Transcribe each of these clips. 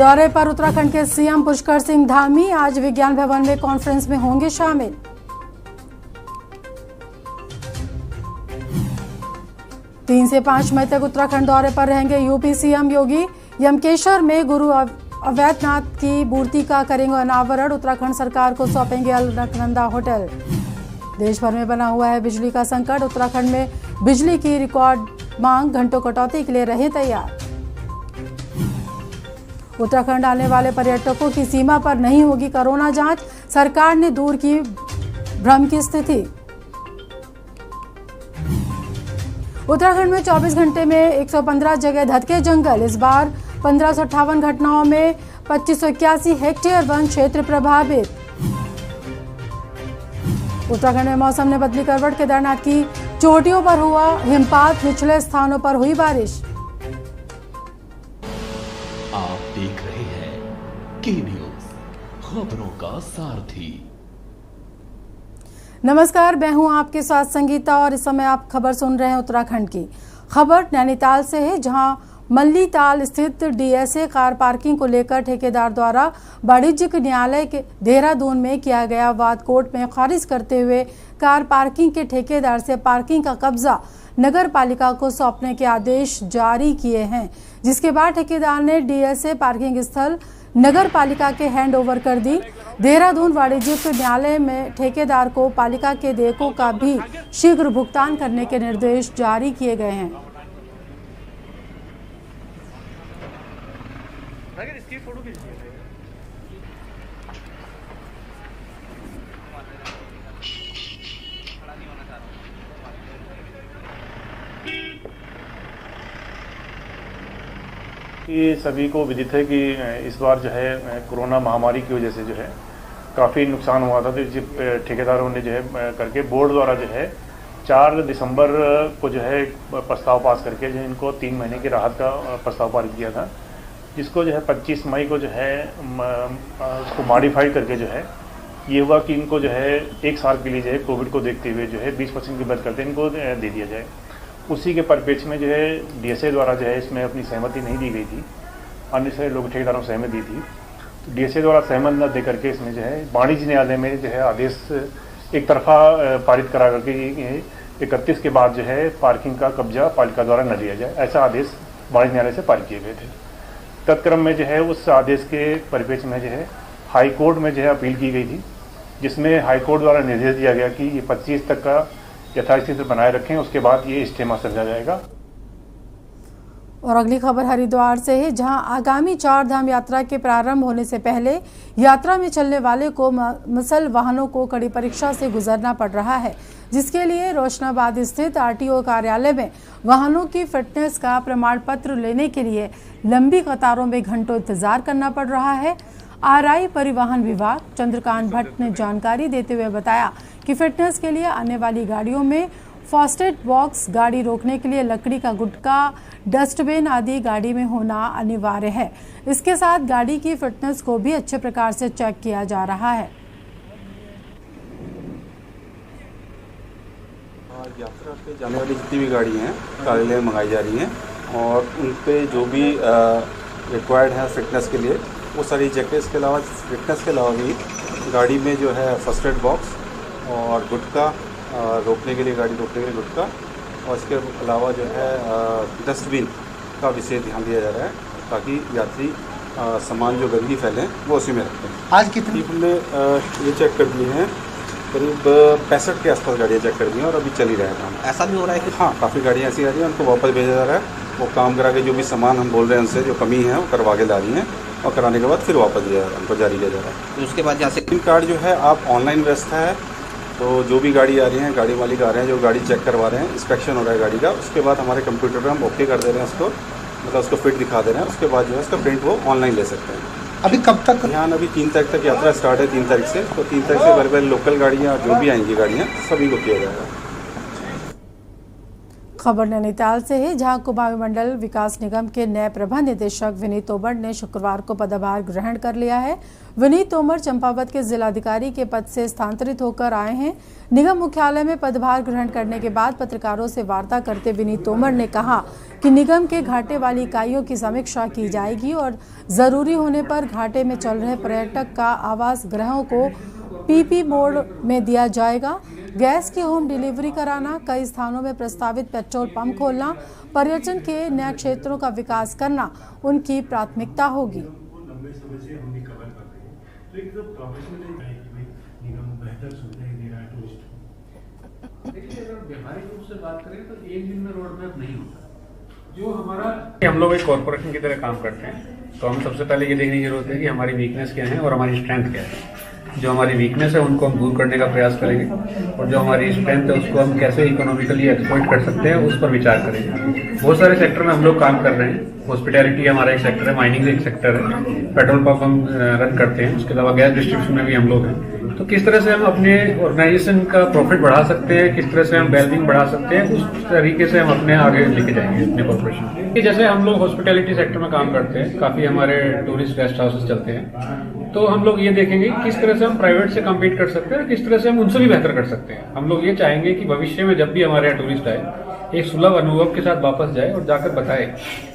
दौरे पर उत्तराखंड के सीएम पुष्कर सिंह धामी आज विज्ञान भवन में कॉन्फ्रेंस में होंगे शामिल। तीन से 5 मई तक उत्तराखंड दौरे पर रहेंगे यूपी सीएम योगी। यमकेश्वर में गुरु अवैधनाथ की मूर्ति का करेंगे अनावरण। उत्तराखंड सरकार को सौंपेंगे अलकनंदा होटल। देश भर में बना हुआ है बिजली का संकट। उत्तराखंड में बिजली की रिकॉर्ड मांग, घंटों कटौती के लिए रहे तैयार। उत्तराखंड आने वाले पर्यटकों की सीमा पर नहीं होगी कोरोना जांच, सरकार ने दूर की भ्रम की स्थिति। उत्तराखंड में 24 घंटे में 115 जगह धधके जंगल। इस बार 1558 घटनाओं में 2581 हेक्टेयर वन क्षेत्र प्रभावित। उत्तराखंड में मौसम ने बदली करवट। केदारनाथ की चोटियों पर हुआ हिमपात, निचले स्थानों पर हुई बारिश। आप देख रहे हैं के न्यूज, खबरों का सारथी। नमस्कार, मैं हूं आपके साथ संगीता और इस समय आप खबर सुन रहे हैं उत्तराखंड की। खबर नैनीताल से है, जहां मल्लीताल स्थित डीएसए कार पार्किंग को लेकर ठेकेदार द्वारा वाणिज्यिक न्यायालय के देहरादून में किया गया वाद कोर्ट में खारिज करते हुए कार पार्किंग के ठेकेदार से पार्किंग का कब्जा नगर पालिका को सौंपने के आदेश जारी किए हैं, जिसके बाद ठेकेदार ने डीएसए पार्किंग स्थल नगर पालिका के हैंड ओवर कर दी। देहरादून वाणिज्यिक न्यायालय में ठेकेदार को पालिका के देयकों का भी शीघ्र भुगतान करने के निर्देश जारी किए गए हैं। ये सभी को विदित है कि इस बार जो है कोरोना महामारी की वजह से जो है काफ़ी नुकसान हुआ था। तो ठेकेदारों ने जो है करके बोर्ड द्वारा जो है 4 दिसंबर को जो है प्रस्ताव पास करके जो इनको 3 महीने की राहत का प्रस्ताव पारित किया था, जिसको जो है 25 मई को जो है उसको मॉडिफाई करके जो है ये हुआ कि इनको जो है 1 साल के लिए जो है कोविड को देखते हुए जो है 20% की बंद करते इनको दे दिया जाए। उसी के परिप्रेक्ष्य में जो है डीएसए द्वारा जो है इसमें अपनी सहमति नहीं दी गई थी, अन्य सारे लोग ठेकेदारों सहमति दी थी। तो डीएसए द्वारा सहमत न दे करके इसमें जो है वाणिज्य न्यायालय में जो है आदेश एक तरफा पारित करा करके 31 के बाद जो है पार्किंग का कब्जा पालिका द्वारा न लिया जाए, ऐसा आदेश वाणिज्य न्यायालय से पारित किए गए थे। तत्क्रम में जो है उस आदेश के परिप्रेक्ष्य में जो है हाई कोर्ट में जो है अपील की गई थी, जिसमें हाई कोर्ट द्वारा निर्देश दिया गया कि ये 25 तक का यथास्थिति बनाए रखें, उसके बाद ये इस्तेमा समझा जाएगा। और अगली खबर हरिद्वार से है, जहां आगामी 4 धाम यात्रा के प्रारंभ होने से पहले यात्रा में चलने वाले को मसल वाहनों को कड़ी परीक्षा से गुजरना पड़ रहा है, जिसके लिए रोशनाबाद स्थित आरटीओ कार्यालय में वाहनों की फिटनेस का प्रमाण पत्र लेने के लिए लंबी कतारों में घंटों इंतजार करना पड़ रहा है। आरआई परिवहन विभाग चंद्रकांत भट्ट ने जानकारी देते हुए बताया कि फिटनेस के लिए आने वाली गाड़ियों में फास्टेड बॉक्स, गाड़ी रोकने के लिए लकड़ी का गुटका, डस्टबिन आदि गाड़ी में होना अनिवार्य है। इसके साथ गाड़ी की फिटनेस को भी अच्छे प्रकार से चेक किया जा रहा है। यात्रा पे जाने वाली जितनी भी गाड़ी हैं कार्यालय में मंगाई जा रही हैं और उन पे जो भी रिक्वायर्ड है फिटनेस के लिए वो सारी चेक है। इसके अलावा फिटनेस के अलावा भी गाड़ी में जो है फर्स्ट एड बॉक्स और गुटका रोकने के लिए, गाड़ी रोकने के लिए गुटका, और इसके अलावा जो है डस्टबिन का विशेष ध्यान दिया जा रहा है, ताकि यात्री सामान जो गंदगी फैले वो उसी में रखते हैं। आज कितनी हमने ये चेक कर दिए हैं, करीब 65 के आसपास गाड़ियाँ चेक कर दी हैं और अभी चल ही रहा है काम। ऐसा भी हो रहा है कि हाँ, काफ़ी गाड़ियाँ ऐसी आ रही हैं, उनको वापस भेजा जा रहा है। वो काम करा के जो भी सामान हम बोल रहे हैं उनसे जो कमी है वो करवा के ला रही हैं और कराने के बाद फिर वापस दिया उनको जारी किया जा रहा है। तो उसके बाद यहाँ से SIM कार्ड जो है आप ऑनलाइन व्यवस्था है, तो जो भी गाड़ी आ रही है, गाड़ी मालिक आ रहे हैं, जो गाड़ी चेक करवा रहे हैं, इंस्पेक्शन हो रहा है गाड़ी का, उसके बाद हमारे कंप्यूटर पर हम ओके कर दे रहे हैं उसको, मतलब उसको फिट दिखा दे रहे हैं। उसके बाद जो है उसका प्रिंट वो ऑनलाइन ले सकते हैं। अभी कब तक? यहाँ अभी 3 तारीख तक यात्रा स्टार्ट है, 3 तारीख से। तो 3 तारीख से बड़े लोकल गाड़ियाँ जो भी आएंगी गाड़ियाँ सभी को किया जाएगा। खबर नैनीताल से है, जहां कुमाऊं मंडल विकास निगम के नए प्रबंध निदेशक विनीत तोमर ने शुक्रवार को पदभार ग्रहण कर लिया है। विनीत तोमर चंपावत के जिलाधिकारी के पद से स्थानांतरित होकर आए हैं। निगम मुख्यालय में पदभार ग्रहण करने के बाद पत्रकारों से वार्ता करते विनीत तोमर ने कहा कि निगम के घाटे वाली इकाइयों की समीक्षा की जाएगी और जरूरी होने पर घाटे में चल रहे पर्यटक का आवास गृहों को पीपी मोड में दिया जाएगा। गैस की होम डिलीवरी कराना, कई स्थानों में प्रस्तावित पेट्रोल पंप खोलना, पर्यटन के नए क्षेत्रों का विकास करना उनकी प्राथमिकता होगी। लंबे समय से हम भी कवर कर रहे हैं, तो एक तो प्रोफेशनल निगम बेहतर सुविधाएं दे रहा है टूरिस्ट को। देखिए, अगर व्यवहारिक रूप से बात करें तो एक दिन में रोड मैप नहीं होता। जो हमारा हम लोग एक कॉर्पोरेशन की तरह काम करते हैं, तो हम सबसे पहले ये देखने की जरूरत है कि हमारी वीकनेस क्या है और हमारी स्ट्रेंथ क्या है। जो हमारी वीकनेस है उनको हम दूर करने का प्रयास करेंगे और जो हमारी स्ट्रेंथ है उसको हम कैसे इकोनॉमिकली एक्सप्लॉइट कर सकते हैं उस पर विचार करेंगे। बहुत सारे सेक्टर में हम लोग काम कर रहे हैं। हॉस्पिटैलिटी हमारा एक सेक्टर है, माइनिंग एक सेक्टर है, पेट्रोल पंप हम रन करते हैं, उसके अलावा गैस डिस्ट्रीब्यूशन में भी हम लोग हैं। तो किस तरह से हम अपने ऑर्गेनाइजेशन का प्रॉफिट बढ़ा सकते हैं, किस तरह से हम वेलबींग बढ़ा सकते हैं, उस तरीके से हम अपने आगे लेके जाएंगे अपने कॉर्पोरेशन। जैसे हम लोग हॉस्पिटैलिटी सेक्टर में काम करते हैं, काफी हमारे टूरिस्ट गेस्ट हाउसेस चलते हैं, तो हम लोग ये देखेंगे कि किस तरह से हम प्राइवेट से कम्पीट कर सकते हैं और किस तरह से हम उनसे भी बेहतर कर सकते हैं। हम लोग ये चाहेंगे कि भविष्य में जब भी हमारे यहाँ टूरिस्ट आए, एक सुलभ अनुभव के साथ वापस जाए और जाकर बताए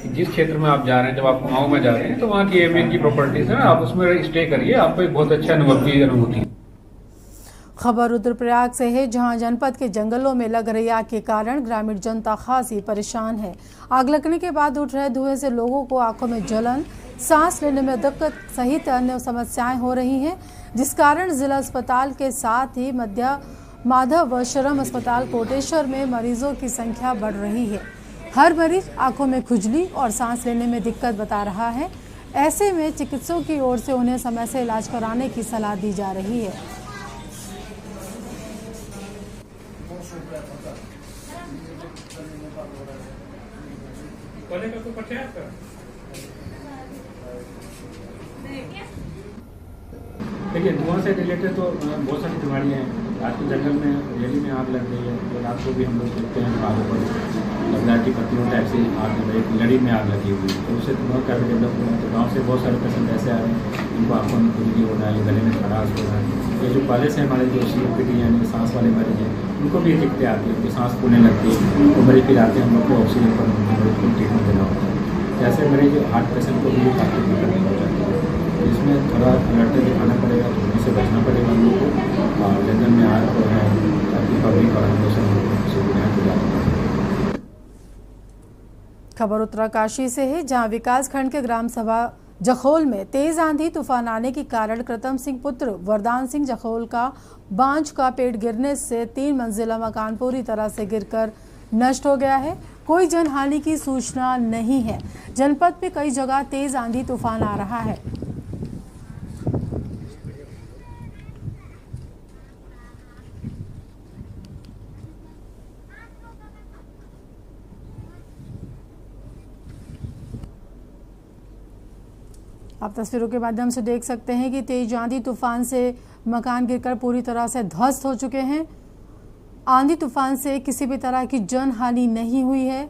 कि जिस क्षेत्र में आप जा रहे हैं, जब आप कुमाऊं में जा रहे हैं तो वहाँ की एमएन की प्रॉपर्टीज है, आप उसमें स्टे करिए, आपको एक बहुत अच्छे अनुभव की अनुभूति है। खबर रुद्रप्रयाग से है, जहां जनपद के जंगलों में लग रही आग के कारण ग्रामीण जनता खासी परेशान है। आग लगने के बाद उठ रहे धुएं से लोगों को आंखों में जलन, सांस लेने में दिक्कत सहित अन्य समस्याएं हो रही हैं, जिस कारण जिला अस्पताल के साथ ही माधवशरम अस्पताल कोटेश्वर में मरीजों की संख्या बढ़ रही है। हर मरीज आंखों में खुजली और सांस लेने में दिक्कत बता रहा है। ऐसे में चिकित्सकों की ओर से उन्हें समय से इलाज कराने की सलाह दी जा रही है। देखिए, धुआं से रिलेटेड तो बहुत सारी बीमारियाँ हैं। आज के जंगल में रेली में आग लग गई है, तो रात को भी हम लोग देखते हैं आगों पर लगा की पत्तियों टाइप से आग लग रही, लड़ी में आग लगी हुई, तो उससे धुआं काफ़ी डेवलप हुआ है। तो गाँव से बहुत सारे पेशेंट ऐसे आ रहे हैं जिनको आँखों में खुजली हो रहा है, गले में खराश हो रहा है। ये जो पहले से हमारे जो COPD यानी सांस वाले मरीज हैं, उनको भी दिक्कतें आती है, उनकी सांस फूलने लगती है, तो मरीज फिर आते हैं, हम लोग को ऑक्सीजन पर ट्रीटमेंट देना होता है। ऐसे मरीज हार्ट पेशेंट को भी काफ़ी दिक्कत हो जाती है। इसमें थोड़ा अलर्ट दिखाना पड़ेगा, धुएं से बचना पड़ेगा हम लोग को, और जंगल में आग तो है ताकि पब्लिक ऑर्गेनाइजेशन सुविधाएं को जाए। खबर उत्तरकाशी से है, जहां विकास खंड के ग्राम सभा जखोल में तेज आंधी तूफान आने के कारण कृतम सिंह पुत्र वरदान सिंह जखोल का बांझ का पेड़ गिरने से 3 मंजिला मकान पूरी तरह से गिरकर नष्ट हो गया है। कोई जनहानि की सूचना नहीं है। जनपद में कई जगह तेज आंधी तूफान आ रहा है। आप तस्वीरों के माध्यम से देख सकते हैं कि तेज आंधी तूफान से मकान गिरकर पूरी तरह से ध्वस्त हो चुके हैं। आंधी तूफान से किसी भी तरह की जनहानि नहीं हुई है।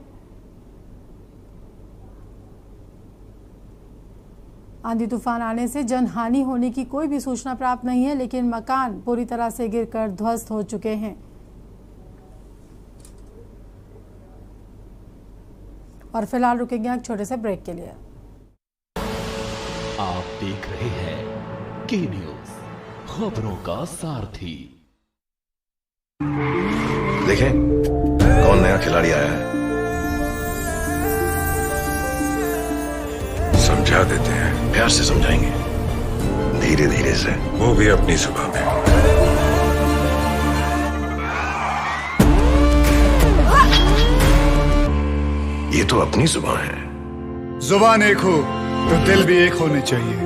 आंधी तूफान आने से जनहानि होने की कोई भी सूचना प्राप्त नहीं है, लेकिन मकान पूरी तरह से गिरकर ध्वस्त हो चुके हैं। और फिलहाल रुकेंगे एक छोटे से ब्रेक के लिए। आप देख रहे हैं के न्यूज, खबरों का सारथी। देखें कौन नया खिलाड़ी आया है, समझा देते हैं। प्यार से समझाएंगे, धीरे धीरे से, वो भी अपनी जुबान में। ये तो अपनी जुबान है। जुबान एक हो तो दिल भी एक होने चाहिए।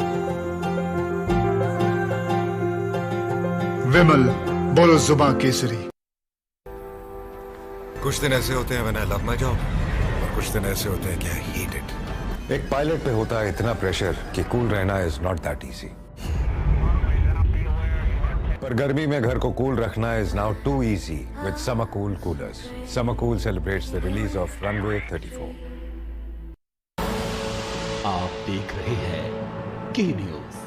विमल, बोलो जुबान केसरी। कुछ दिन ऐसे होते हैं when I love my job, और कुछ दिन ऐसे होते हैं कि आई हेट इट। एक पायलट पे होता है इतना प्रेशर कि कूल रहना इज नॉट दैट इजी। पर पर गर्मी में घर को कूल रखना is now too easy with Summercool coolers. Summercool celebrates the release of Runway 34. आप देख रहे हैं के न्यूज,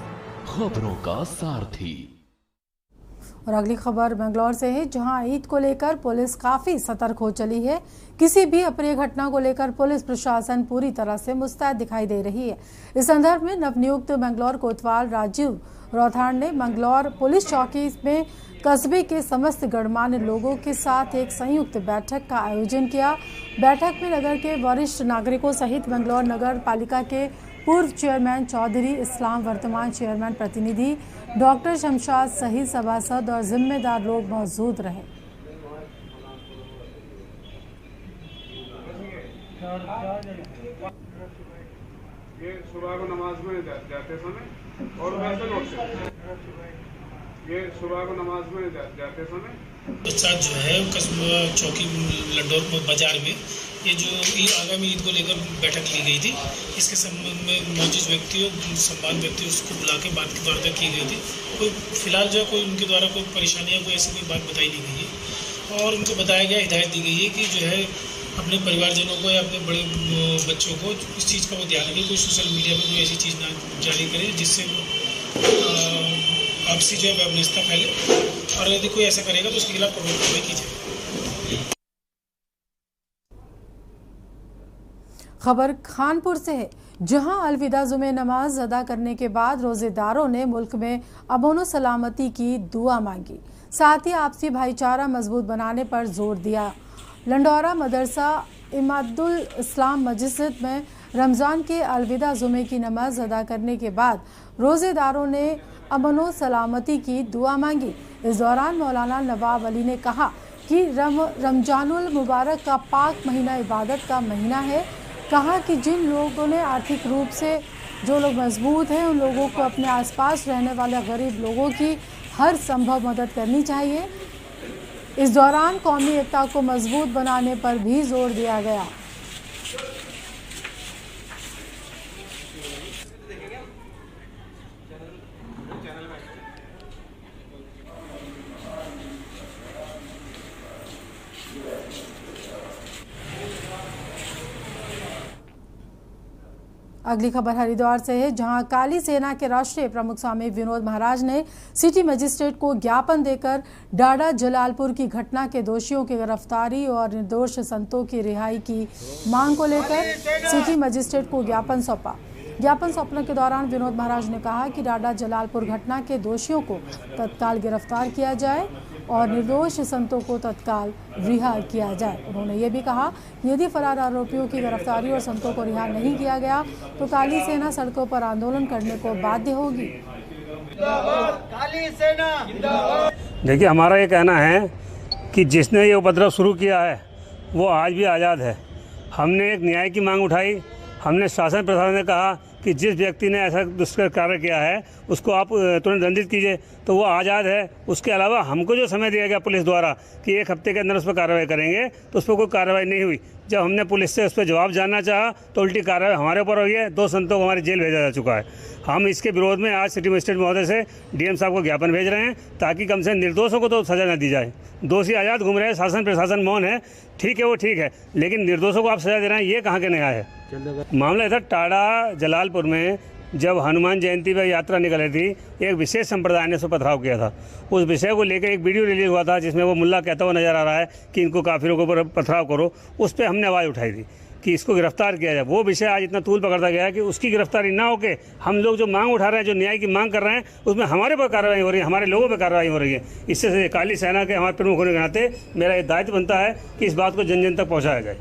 खबरों का सारथी। और अगली खबर बेंगलोर से है, जहां ईद को लेकर पुलिस काफी सतर्क हो चली है। किसी भी अप्रिय घटना को लेकर पुलिस प्रशासन पूरी तरह से मुस्तैद दिखाई दे रही है। इस संदर्भ में नवनियुक्त बेंगलोर कोतवाल राजीव रौथाड़ ने बेंगलोर पुलिस चौकी में कस्बे के समस्त गणमान्य लोगों के साथ एक संयुक्त बैठक का आयोजन किया। बैठक में नगर के वरिष्ठ नागरिकों सहित बेंगलोर नगर पालिका के पूर्व चेयरमैन चौधरी इस्लाम, वर्तमान चेयरमैन प्रतिनिधि डॉक्टर शमशाद सहित सभासद और जिम्मेदार लोग मौजूद रहे। ये सुबह को नमाज में जाते समय और वैसे ये सुबह को नमाज में जाते समय साथ जो है कस्बा चौकी लंडौर बाजार में ये जो आगामी ईद को लेकर बैठक ली गई थी, इसके संबंध में मौजूद व्यक्तियों सम्मान व्यक्ति उसको बुला के बात की वार्ता की गई थी। कोई फिलहाल जो है कोई उनके द्वारा कोई परेशानियाँ कोई ऐसी कोई बात बताई नहीं गई है और उनको बताया गया, हिदायत दी गई है कि जो है अपने परिवारजनों को या अपने बड़े बच्चों को इस चीज़ का वो ध्यान रखें, कोई सोशल मीडिया पर कोई ऐसी चीज़ ना जारी करे जिससे आपसी जो है अनिश्चितता फैले, और यदि कोई ऐसा करेगा तो उसके खिलाफ प्रभावी कार्रवाई की जाए। खबर खानपुर से है, जहां अलविदा जुमे नमाज अदा करने के बाद रोजेदारों ने मुल्क में अमन सलामती की दुआ मांगी, साथ ही आपसी भाईचारा मजबूत बनाने पर जोर दिया। लंडौरा मदरसा इमादुल इस्लाम मस्जिद में रमज़ान के अलविदा जुमे की नमाज अदा करने के बाद रोजेदारों ने अमन सलामती की दुआ मांगी। इस दौरान मौलाना नवाब अली ने कहा कि रमजानुल मुबारक का पाक महीना इबादत का महीना है। कहा कि जिन लोगों ने आर्थिक रूप से जो लोग मजबूत हैं, उन लोगों को अपने आसपास रहने वाले गरीब लोगों की हर संभव मदद करनी चाहिए। इस दौरान कौमी एकता को मजबूत बनाने पर भी जोर दिया गया। अगली खबर हरिद्वार से है, जहां काली सेना के राष्ट्रीय प्रमुख स्वामी विनोद महाराज ने सिटी मजिस्ट्रेट को ज्ञापन देकर डाडा जलालपुर की घटना के दोषियों की गिरफ्तारी और निर्दोष संतों की रिहाई की मांग को लेकर सिटी मजिस्ट्रेट को ज्ञापन सौंपा। ज्ञापन सौंपने के दौरान विनोद महाराज ने कहा कि डाडा जलालपुर घटना के दोषियों को तत्काल गिरफ्तार किया जाए और निर्दोष संतों को तत्काल रिहा किया जाए। उन्होंने ये भी कहा, यदि फरार आरोपियों की गिरफ्तारी और संतों को रिहा नहीं किया गया तो काली सेना सड़कों पर आंदोलन करने को बाध्य होगी। देखिए, हमारा ये कहना है कि जिसने ये उपद्रव शुरू किया है वो आज भी आज़ाद है। हमने एक न्याय की मांग उठाई। हमने शासन प्रशासन से कहा कि जिस व्यक्ति ने ऐसा दुष्कर कार्य किया है उसको आप तुरंत दंडित कीजिए, तो वो आज़ाद है। उसके अलावा हमको जो समय दिया गया पुलिस द्वारा कि 1 हफ्ते के अंदर उस पर कार्रवाई करेंगे, तो उस पर कोई कार्रवाई नहीं हुई। जब हमने पुलिस से उस पर जवाब जानना चाहा तो उल्टी कार्रवाई हमारे ऊपर हुई है। 2 संतों को हमारी जेल भेजा जा चुका है। हम इसके विरोध में आज सिटी मजिस्ट्रेट महोदय से डीएम साहब को ज्ञापन भेज रहे हैं ताकि कम से निर्दोषों को तो सज़ा न दी जाए। दोषी आज़ाद घूम रहे हैं, शासन प्रशासन मौन है, ठीक है, वो ठीक है, लेकिन निर्दोषों को आप सज़ा दे रहे हैं, ये कहाँ के न्याय है। मामला था टाडा जलालपुर में जब हनुमान जयंती पर यात्रा निकल रही थी, एक विशेष संप्रदाय ने उस पर पथराव किया था। उस विषय को लेकर एक वीडियो रिलीज हुआ था जिसमें वो मुल्ला कहता हुआ नजर आ रहा है कि इनको काफिरों के ऊपर पथराव करो। उस पर हमने आवाज़ उठाई थी कि इसको गिरफ्तार किया जाए। वो विषय आज इतना तूल पकड़ता गया है कि उसकी गिरफ्तारी ना होके हम लोग जो मांग उठा रहे हैं, जो न्याय की मांग कर रहे हैं, उसमें हमारे पर कार्रवाई हो रही है, हमारे लोगों पर कार्रवाई हो रही है। इससे काली सेना के हमारे प्रमुख होने के नाते मेरा ये दायित्व बनता है कि इस बात को जन जन तक पहुँचाया जाए।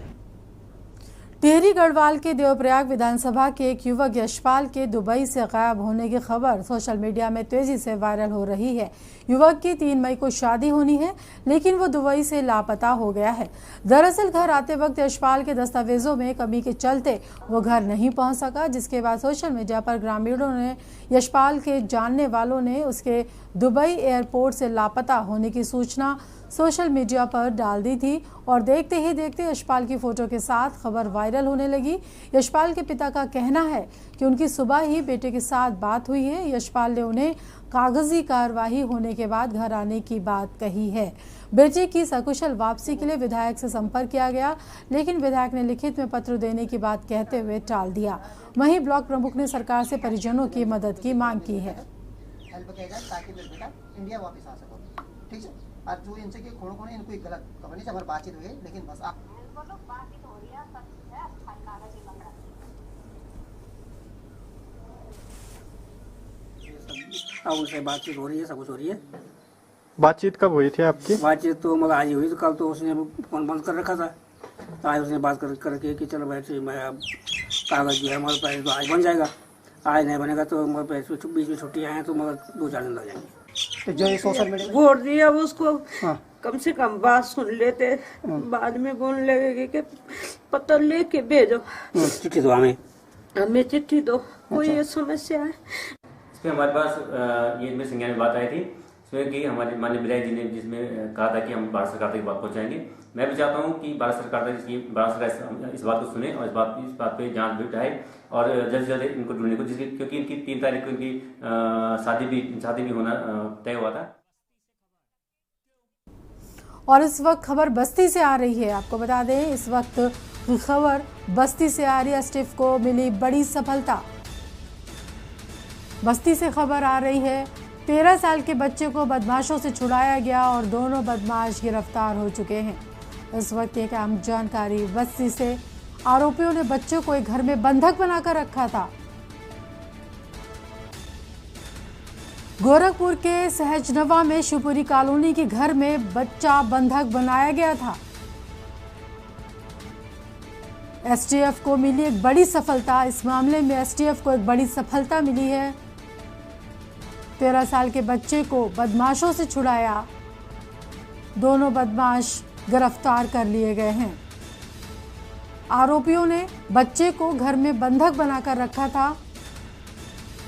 टिहरी गढ़वाल के देवप्रयाग विधानसभा के एक युवक यशपाल के दुबई से गायब होने की खबर सोशल मीडिया में तेजी से वायरल हो रही है। युवक की 3 मई को शादी होनी है, लेकिन वो दुबई से लापता हो गया है। दरअसल घर आते वक्त यशपाल के दस्तावेजों में कमी के चलते वो घर नहीं पहुंच सका, जिसके बाद सोशल मीडिया पर ग्रामीणों ने, यशपाल के जानने वालों ने उसके दुबई एयरपोर्ट से लापता होने की सूचना सोशल मीडिया पर डाल दी थी और देखते ही देखते यशपाल की फोटो के साथ खबर वायरल होने लगी। यशपाल के पिता का कहना है कि उनकी सुबह ही बेटे के साथ बात हुई है। यशपाल ने उन्हें कागजी कार्रवाई होने के बाद घर आने की बात कही है। बेटे की सकुशल वापसी के लिए विधायक से संपर्क किया गया, लेकिन विधायक ने लिखित में पत्र देने की बात कहते हुए टाल दिया। वहीं ब्लॉक प्रमुख ने सरकार से परिजनों की मदद की मांग की है। ताकि बेटा इंडिया वापस आ सको, ठीक है। और जो इनसे कि कौन इनको एक गलत खबर नहीं, हमारी बातचीत हुई, लेकिन बस आप बातचीत हो रही है, सब है, कागज ही बन रहा है। अब उनसे बातचीत हो रही है, सब कुछ हो रही है। बातचीत कब हुई थी आपकी? बातचीत तो मतलब आज ही हुई, तो कल तो उसने फोन बंद कर रखा था, तो आज उसने बात करके कि चलो भाई मैं अब कागज जो है हमारे पास तो आज बन जाएगा, आज नहीं बनेगा तो हमारे पास बीच में छुट्टियाँ हैं तो मतलब 2-4 दिन लग जाएंगे। तो जो ये सोशल मीडिया वोट दिया उसको, कम से कम बात सुन लेते, बाद में बोलने लगे कि पता लेके भेजो, चिट्ठी दो हमें चिट्ठी दो, कोई ये समस्या है। इसमें हमारे पास ये में संज्ञान में बात आई थी इसमें कि हमारे माननीय विधायक जी ने जिसमें कहा था कि हम भारत सरकार तक बात पहुंचाएंगे। मैं भी चाहता हूं कि भारत सरकार इस बात को सुने और इस बात पे जांच बिठाए और जल्द से जल्द इनको ढूंढने को, क्योंकि इनकी 3 तारीख को इनकी शादी भी होना तय हुआ था। और इस वक्त खबर बस्ती से आ रही है। आपको बता दें, इस वक्त खबर बस्ती से आ रही है। एसटीएफ को मिली बड़ी सफलता। बस्ती से खबर आ रही है, 13 साल के बच्चे को बदमाशों से छुड़ाया गया और दोनों बदमाश गिरफ्तार हो चुके हैं। इस वक्त एक अहम जानकारी बस्ती से। आरोपियों ने बच्चे को एक घर में बंधक बनाकर रखा था। गोरखपुर के सहजनवा में शिवपुरी कॉलोनी के घर में बच्चा बंधक बनाया गया था। एसटीएफ को मिली एक बड़ी सफलता। इस मामले में एसटीएफ को एक बड़ी सफलता मिली है। 13 साल के बच्चे को बदमाशों से छुड़ाया, दोनों बदमाश गिरफ्तार कर लिए गए हैं। आरोपियों ने बच्चे को घर में बंधक बनाकर रखा था।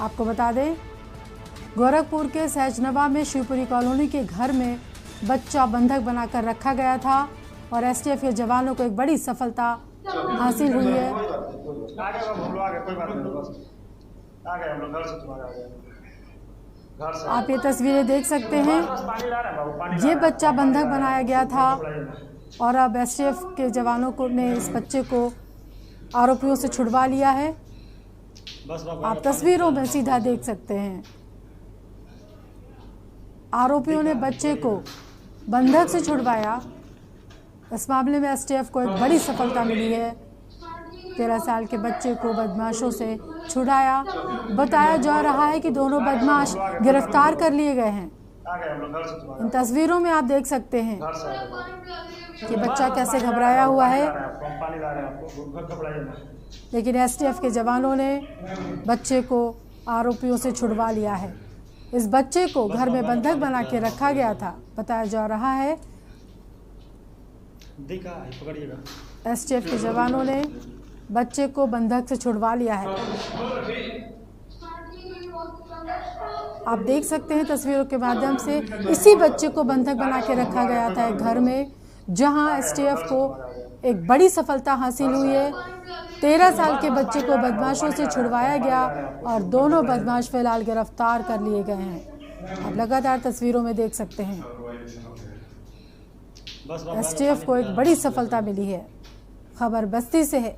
आपको बता दें, गोरखपुर के सहजनवा में शिवपुरी कॉलोनी के घर में बच्चा बंधक बनाकर रखा गया था और एसटीएफ के जवानों को एक बड़ी सफलता हासिल हुई है। आप ये तस्वीरें देख सकते हैं, ये बच्चा बंधक बनाया गया था और अब एसटीएफ के जवानों ने इस बच्चे को आरोपियों से छुड़वा लिया है। आप तस्वीरों में सीधा देख सकते हैं, आरोपियों ने बच्चे को बंधक से छुड़वाया। इस मामले में एसटीएफ को एक बड़ी सफलता मिली है। 13 साल के बच्चे को बदमाशों से छुड़ाया। बताया जा रहा है कि दोनों बदमाश गिरफ्तार कर लिए गए हैं। इन तस्वीरों में आप देख सकते हैं कि बच्चा कैसे घबराया हुआ है, लेकिन एसटीएफ के जवानों ने बच्चे को आरोपियों से छुड़वा लिया है। इस बच्चे को घर में बंधक बना के रखा गया था। बताया जा रहा है एसटीएफ के जवानों ने बच्चे को बंधक से छुड़वा लिया है। आप देख सकते हैं तस्वीरों के माध्यम से, इसी बच्चे को बंधक बना के रखा गया था एक घर में, जहां एसटीएफ को एक बड़ी सफलता हासिल हुई है। 13 साल के बच्चे को बदमाशों से छुड़वाया गया और दोनों बदमाश फिलहाल गिरफ्तार कर लिए गए हैं। आप लगातार तस्वीरों में देख सकते हैं, एसटीएफ को एक बड़ी सफलता मिली है। खबर बस्ती से है,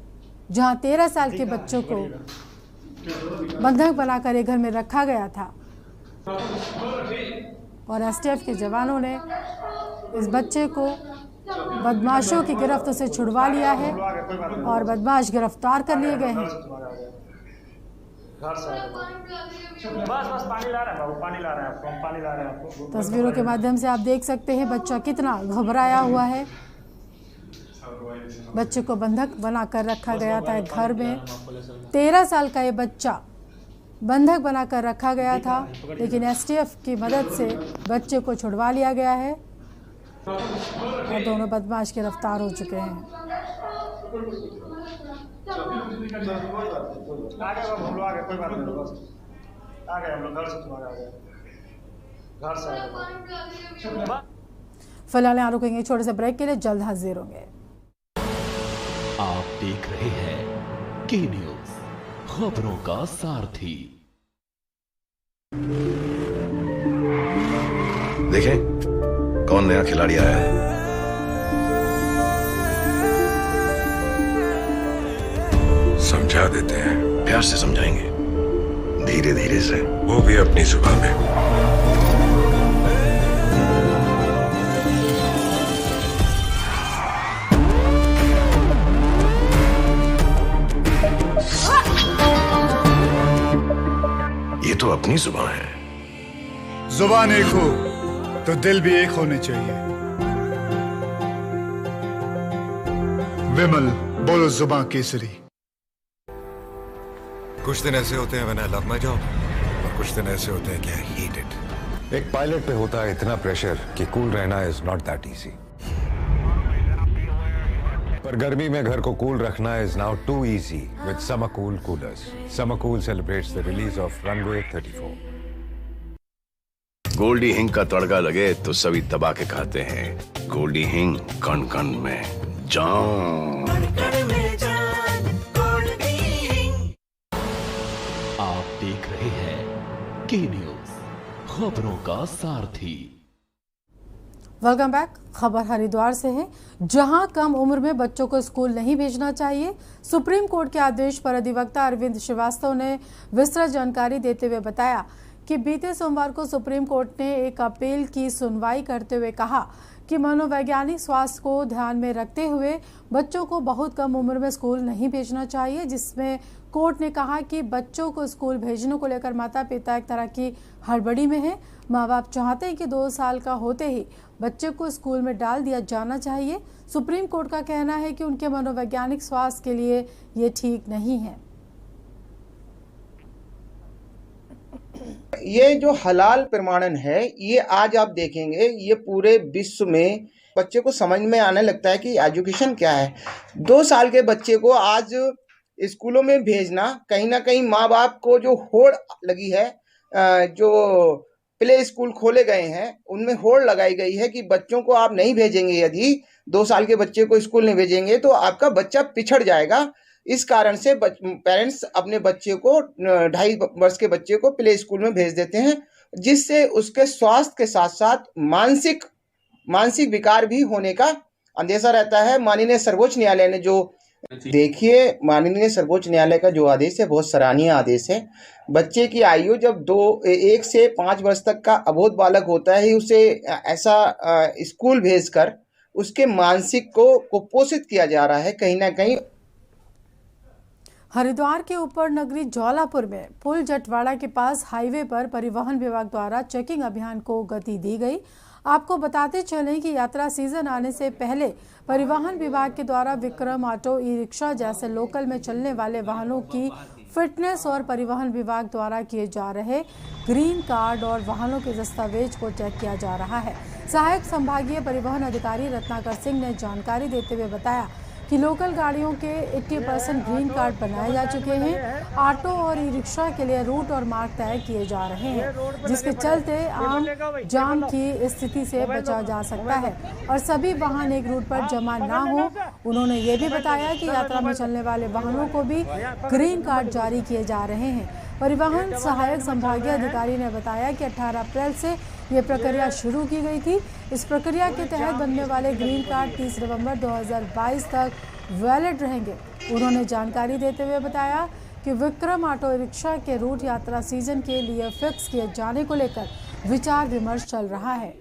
जहां 13 साल के बच्चों को बंधक बनाकर एक घर में रखा गया था और एसटीएफ के जवानों ने इस बच्चे को बदमाशों की गिरफ्त से छुड़वा लिया है और बदमाश गिरफ्तार कर लिए गए हैं। तस्वीरों के माध्यम से आप देख सकते हैं बच्चा कितना घबराया हुआ है। बच्चे को बंधक बनाकर रखा गया था एक घर में। 13 साल का ये बच्चा बंधक बनाकर रखा गया था, लेकिन एसटीएफ की मदद से बच्चे को छुड़वा लिया गया है और दोनों बदमाश गिरफ्तार हो चुके हैं। फिलहाल यहाँ रुकेंगे छोटे से ब्रेक के लिए, जल्द हाजिर होंगे। आप देख रहे हैं के न्यूज, खबरों का सारथी। देखें कौन नया खिलाड़ी आया है। समझा देते हैं, प्यार से समझाएंगे, धीरे धीरे से, वो भी अपनी जुबान में। ये तो अपनी जुबान है। जुबान एक हो तो दिल भी एक होने चाहिए। विमल, बोलो जुबान केसरी। कुछ दिन ऐसे होते हैं when I love my job, और कुछ दिन ऐसे होते हैं कि I hate it। एक पायलट पे होता है इतना प्रेशर कि कूल रहना is not that easy। पर गर्मी में घर को कूल रखना is now too easy with Samacool coolers। Samacool celebrates the release of Runway 34। Goldy हिंग का तड़का लगे तो सभी दबा के खाते हैं। गोल्डी हिंग, कण कण में जान। आप देख रहे हैं के न्यूज, खबरों का सारथी। Welcome back. खबर हरिद्वार से है, जहां कम उम्र में बच्चों को स्कूल नहीं भेजना चाहिए। सुप्रीम कोर्ट के आदेश पर अधिवक्ता अरविंद श्रीवास्तव ने विस्तृत जानकारी देते हुए बताया कि बीते सोमवार को सुप्रीम कोर्ट ने एक अपील की सुनवाई करते हुए कहा कि मनोवैज्ञानिक स्वास्थ्य को ध्यान में रखते हुए बच्चों को बहुत कम उम्र में स्कूल नहीं भेजना चाहिए, जिसमें कोर्ट ने कहा कि बच्चों को स्कूल भेजने को लेकर माता पिता एक तरह की हड़बड़ी में है। माँ बाप चाहते हैं कि 2 साल का होते ही बच्चे को स्कूल में डाल दिया जाना चाहिए। सुप्रीम कोर्ट का कहना है कि उनके मनोवैज्ञानिक स्वास्थ्य के लिए ये ठीक नहीं है। ये जो हलाल प्रमाणन है, ये आज आप देखेंगे ये पूरे विश्व में बच्चे को समझ में आने लगता है कि एजुकेशन क्या है। 2 साल के बच्चे को आज स्कूलों में भेजना, कहीं ना कहीं माँ बाप को जो होड़ लगी है, जो प्ले स्कूल खोले गए हैं उनमें होड़ लगाई गई है कि बच्चों को आप नहीं भेजेंगे, यदि 2 साल के बच्चे को स्कूल नहीं भेजेंगे तो आपका बच्चा पिछड़ जाएगा। इस कारण से पेरेंट्स अपने बच्चे को 2.5 वर्ष के बच्चे को प्ले स्कूल में भेज देते हैं, जिससे उसके स्वास्थ्य के साथ साथ मानसिक विकार भी होने का अंदेशा रहता है। माननीय सर्वोच्च न्यायालय ने जो माननीय सर्वोच्च न्यायालय का जो आदेश है बहुत सराहनीय आदेश है। बच्चे की आयु जब 1 से 5 वर्ष तक का अबोध बालक होता है, उसे ऐसा स्कूल भेजकर उसके मानसिक को कुपोषित किया जा रहा है। कहीं ना कहीं हरिद्वार के ऊपर नगरी जौलापुर में पुल जटवाड़ा के पास हाईवे पर परिवहन विभाग द्वारा चेकिंग अभियान को गति दी गई। आपको बताते चलें कि यात्रा सीजन आने से पहले परिवहन विभाग के द्वारा विक्रम ऑटो, ई रिक्शा जैसे लोकल में चलने वाले वाहनों की फिटनेस और परिवहन विभाग द्वारा किए जा रहे ग्रीन कार्ड और वाहनों के दस्तावेज को चेक किया जा रहा है। सहायक संभागीय परिवहन अधिकारी रत्नाकर सिंह ने जानकारी देते हुए बताया कि लोकल गाड़ियों के 80% ग्रीन कार्ड बनाए जा चुके हैं। ऑटो और ई रिक्शा के लिए रूट और मार्ग तय किए जा रहे हैं, जिसके चलते आम जाम की स्थिति से बचा जा सकता है और सभी वाहन एक रूट पर जमा ना हो। उन्होंने ये भी बताया कि यात्रा में चलने वाले वाहनों को भी ग्रीन कार्ड जारी किए जा रहे हैं। परिवहन सहायक संभागीय अधिकारी ने बताया कि 18 अप्रैल से ये प्रक्रिया शुरू की गई थी। इस प्रक्रिया के तहत बनने वाले ग्रीन कार्ड 30 नवंबर 2022 तक वैलिड रहेंगे। उन्होंने जानकारी देते हुए बताया कि विक्रम ऑटो रिक्शा के रूट यात्रा सीजन के लिए फिक्स किए जाने को लेकर विचार विमर्श चल रहा है।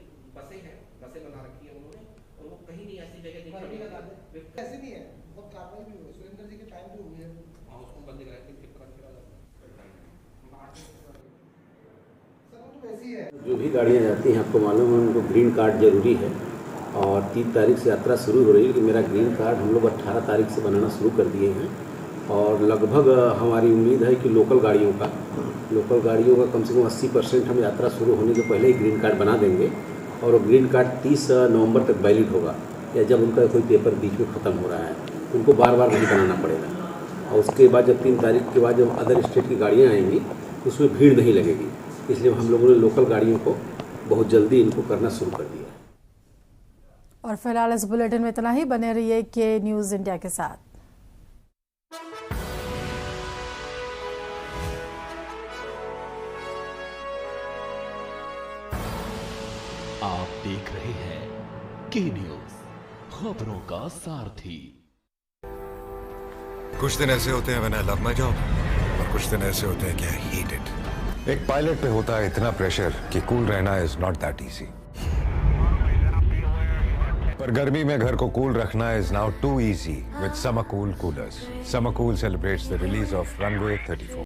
जो भी गाड़ियाँ जाती हैं आपको मालूम है उनको ग्रीन कार्ड जरूरी है और 3 तारीख से यात्रा शुरू हो रही है कि मेरा ग्रीन कार्ड हम लोग 18 तारीख से बनाना शुरू कर दिए हैं और लगभग हमारी उम्मीद है कि लोकल गाड़ियों का कम से कम 80% हम यात्रा शुरू होने के पहले ही ग्रीन कार्ड बना देंगे और वो ग्रीन कार्ड 30 नवंबर तक वैलिड होगा, या जब उनका कोई पेपर बीच में ख़त्म हो रहा है उनको बार बार नहीं बनाना पड़ेगा। और उसके बाद जब 3 तारीख के बाद जब अदर स्टेट की गाड़ियाँ आएंगी उसमें भीड़ नहीं लगेगी, इसलिए हम लोगों ने लोकल गाड़ियों को बहुत जल्दी इनको करना शुरू कर दिया। और फिलहाल इस बुलेटिन में इतना ही। बने रहिए के न्यूज़ इंडिया के साथ। आप देख रहे हैं के न्यूज़, खबरों का सारथी। कुछ दिन ऐसे होते हैं when I love my job, और कुछ दिन ऐसे होते हैं कि आई हेट इट। एक पायलट पे होता है इतना प्रेशर कि कूल रहना इज नॉट दैट इजी। पर गर्मी में घर को कूल रखना is now too easy with summer cool coolers. Summer cool celebrates the release of Runway 34।